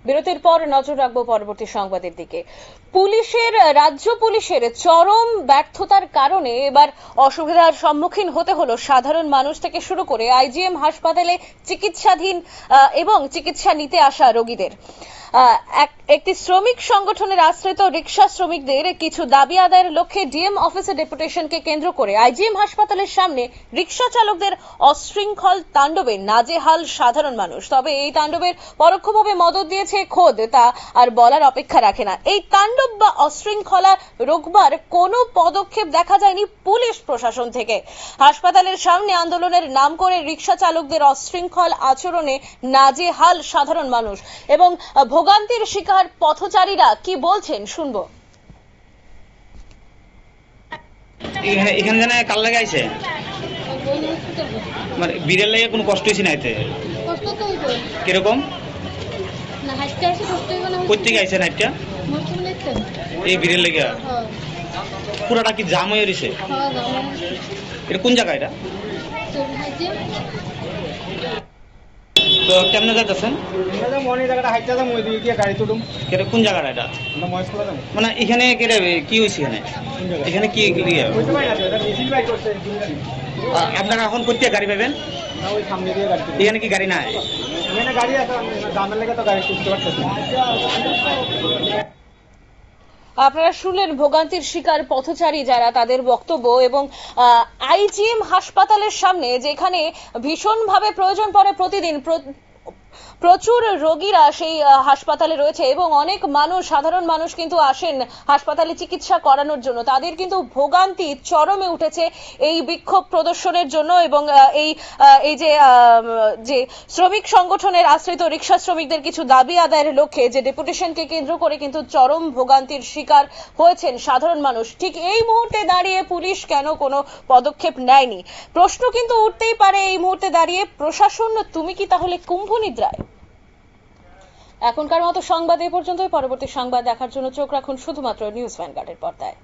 বিরতির পর নজর রাখবো পরবর্তী সংবাদের দিকে। রাজ্য পুলিশের চরম ব্যর্থতার কারণে এবার অসুবিধার সম্মুখীন হতে হলো সাধারণ মানুষ থেকে শুরু করে আইজিএম হাসপাতালে চিকিৎসাধীন এবং চিকিৎসা নিতে আসা রোগীদের। একটি শ্রমিক সংগঠনের আশ্রিত রিক্সা শ্রমিকদের কিছু দাবি আদায়ের লক্ষ্যে ডিএম অফিসে ডেপুটেশনকে কেন্দ্র করে আইজিএম হাসপাতালের সামনে রিক্সা চালকদের অশৃঙ্খল তাণ্ডবে নাজেহাল সাধারণ মানুষ। তবে এই তাণ্ডবের পরোক্ষভাবে মদত দিয়েছে খোদ, তা আর বলার অপেক্ষা রাখে না। এই তাণ্ডব বা অশৃঙ্খলা রোকবার কোনো পদক্ষেপ দেখা যায়নি পুলিশ প্রশাসন থেকে। হাসপাতালের সামনে আন্দোলনের নাম করে রিক্সা চালকদের অশৃঙ্খল আচরণে নাজেহাল সাধারণ মানুষ এবং ভোগান্তির শিকার পথচারীরা কি বলছেন শুনবো। এখানে জানা কাল লাগে আইছে মানে বিড়ের লাগে কোনো কষ্ট হয়েছে না? এতে কষ্ট তো হইতো কিরকম না, হাইটটা এসে কষ্ট হইব না। কোথেকে আইছে নাইটটা? মরতে লাগছে এই বিড়ের লাগে হ্যাঁ পুরাটা কি জাম হয়ে রয়েছে? হ্যাঁ জানো এটা কোন জায়গা? এটা তো হাইজে তো কেমনে যাইতেছেন? এটা মনে জায়গাটা হাইটটা তো মই দিয়ে গিয়ে গাড়ি তুলুম। এটা কোন জায়গাটা? এটা আমরা মহেশতলা যাবো। মানে এখানে কি হয়েছে? এখানে কি বুঝতে পারি না, এটা মেশিন বাই করছে গাড়ি। আপনারা এখন কোথেকে গাড়ি পাবেন? না ওই সামনে দিয়ে গাড়ি তুলুম। এখানে কি গাড়ি নাই? এখানে গাড়ি আছে, দামের লেগে তো গাড়ি তুলতে পারতেছি না। আপনারা শুনলেন ভোগান্তির শিকার পথচারী যারা, তাদের বক্তব্য। এবং আইজিএম হাসপাতালের সামনে যেখানে ভীষণভাবে প্রয়োজন পড়ে প্রতিদিন, প্রচুর রোগীরা সেই হাসপাতালে রয়েছে এবং অনেক মানুষ, সাধারণ মানুষ কিন্তু আসেন হাসপাতালে চিকিৎসা করানোর জন্য। তাদের কিন্তু ভোগান্তি চরমে উঠেছে এই বিক্ষোভ প্রদর্শনের জন্য এবং এই যে শ্রমিক সংগঠনের আশ্রিত রিক্সা শ্রমিকদের কিছু দাবি আদায়ের লক্ষ্যে যে ডেপুটেশনকে কেন্দ্র করে কিন্তু চরম ভোগান্তির শিকার হয়েছেন সাধারণ মানুষ। ঠিক এই মুহূর্তে দাঁড়িয়ে পুলিশ কেন কোনো পদক্ষেপ নেয়নি প্রশ্ন কিন্তু উঠতেই পারে এই মুহূর্তে দাঁড়িয়ে। প্রশাসন, তুমি কি তাহলে কুম্ভ নিদ্রায়? এখনকার মতো সংবাদ এই পর্যন্তই। পরবর্তী সংবাদ দেখার জন্য চোখ রাখুন শুধুমাত্র নিউজ ভ্যানগার্ডের পর্দায়।